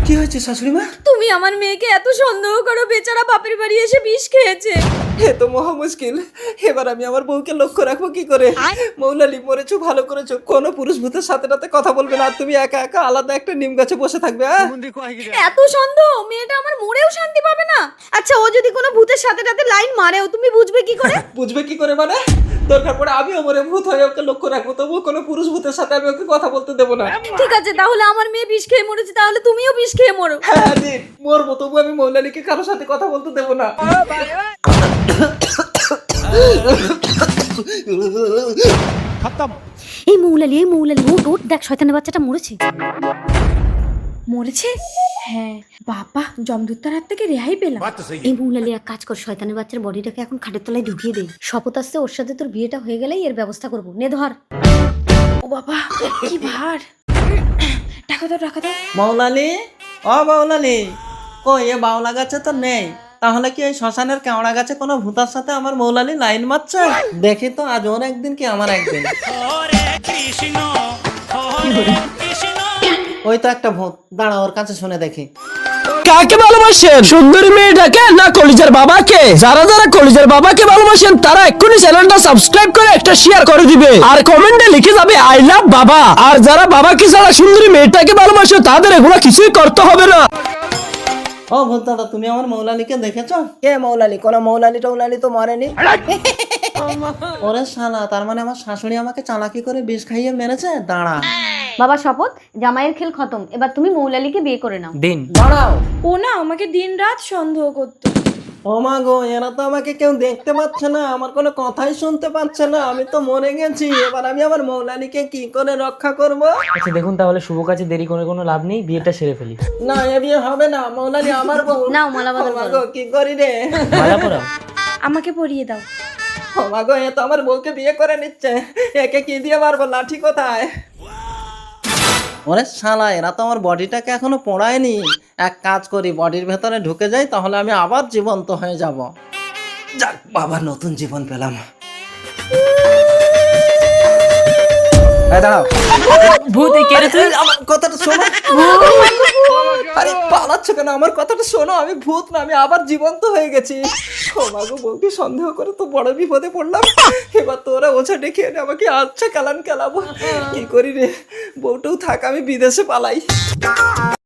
কি হয়েছে শাশুড়ি মা? তুমি আমার মেয়েকে এত সন্দেহ করো, বেচারা বাপের বাড়ি এসে বিষ খেয়েছে। এ তো মহা মুশকিল। এবার আমি আমার বউকে লক্ষ্য রাখবো কি করে? মৌলালি মরেছো, ভালো করেছো, কোনো পুরুষ ভূতের সাথে রাতে কথা বলবে না, আর তুমি একা একা আলাদা একটা নিম গাছে বসে থাকবে। এত সন্দেহ, মেয়েটা আমার মরেও শান্তি পাবে না। আচ্ছা, ও যদি কোনো ভূতের সাথে রাতে লাইন মারেও তুমি বুঝবে কি করে? বুঝবে কি করে মানে? দরকার পড়ে আমিও মরে ভূত হয়ে ওকে লক্ষ্য রাখবো, তবুও কোনো পুরুষ ভূতের সাথে আমি ওকে কথা বলতে দেবো না। ঠিক আছে, তাহলে আমার মেয়ে বিষ খেয়ে মরেছে, তাহলে তুমিও বিষ খেয়ে মরো। হ্যাঁ দিন মরবো, তবু আমি মৌলালিকে কারোর সাথে কথা বলতে দেবো না। এই মৌলালি, এই মৌলালি, ওট দেখ, শয়তানের বাচ্চাটা মরেছে। মরেছে? হ্যাঁ বাবা, জমদূতার হাত থেকে রেহাই পেলাম। এই মৌলালি, এক কাজ কর, শয়তানের বাচ্চার বডিটাকে এখন খাটের তলায় ঢুকিয়ে দে। শপথ আসছে, ওর সাথে তোর বিয়েটা হয়ে গেলেই এর ব্যবস্থা করবো। নে ধর। ও বাবা, কি ভার! টাকা দাও, টাকা দাও। মৌলালি, ও মৌলালি, কই এ বাউলা গাছে তো নেই, তাহলে কি এই শ্মশানের কেওড়া গাছে কোনো ভূতার সাথে আমার মৌলালি লাইন মারছে? দেখি তো, আজ ওর একদিন কি আমার একদিন। ওই তো একটা ভূত, দাঁড়া ওর কাছে শুনে দেখি। কাকে ভালোবাসেন, সুন্দরী মেয়েটাকে না কলিজার বাবাকে? যারা যারা কলিজার বাবাকে ভালোবাসেন তারা এক্ষুনি চ্যানেলটা সাবস্ক্রাইব করে একটা শেয়ার করে দিবে, আর কমেন্টে লিখে যাবে আই লাভ বাবা। আর যারা বাবাকে ছাড়া সুন্দরী মেয়েটাকে ভালোবাসে তাদের এগুলো কিছুই করতে হবে না। ও ভূত দাদা, তুমি আমার মৌলালিকে দেখেছো? কে মৌলালি? কোনো মৌলালি টৌলালি তো মরেনি। ওরে শালা, তার মানে আমার শাশুড়ি আমাকে চালাকি করে বিষ খাইয়ে মেরেছে। দাঁড়া। বাবা শপথ, জামাইয়ের খেল খতম, এবার তুমি মৌলালিকে বিয়ে করে নাও। দিন দাঁড়াও। ও না আমাকে দিনরাত সন্দেহ করতো। ও মা গো, এরা তো আমাকে কেউ দেখতে পাচ্ছে না, আমার কোনো কথাই শুনতে পাচ্ছে না, আমি তো মরে গেছি। এবার আমি আমার মৌলালিকে কি করে রক্ষা করব? আচ্ছা দেখুন, তাহলে শুভ কাজে দেরি করে কোনো লাভ নেই, বিয়েটা সেরে ফেলি। না, এ বিয়ে হবে না, মৌলালি আমার বউ। নাও, মালা বদল ও মা করো। গো, কি করি রে? মালা পরাও। আমাকে পরিয়ে দাও। ও মা গো, এ তো আমার বউকে বিয়ে করে নিচ্ছে, একে কি দিয়ে মারবো? লাঠি কোথায়? ওরে শালা, এরা তো আমার বডিটাকে এখনো পোড়ায়নি। এক কাজ করি, বডির ভেতরে ঢুকে যাই, তাহলে আমি আবার জীবন্ত হয়ে যাব। যাক বাবা, নতুন জীবন পেলাম। এই দাঁড়াও। ভূত, এই কে রে তুই? আমার কথাটা শোনো। আরে পালাচ্ছ কেন? আমার কথাটা শোনো, আমি ভূত না, আমি আবার জীবন্ত হয়ে গেছি। ও মা গো, বউকে সন্দেহ করে তো বড় বিপদে পড়লাম। এবার তোরা ওঝা ডেকে এনে আমাকে আচ্ছা কালান খেলাবো। কি করি রে? বউটাও থাক, আমি বিদেশে পালাই।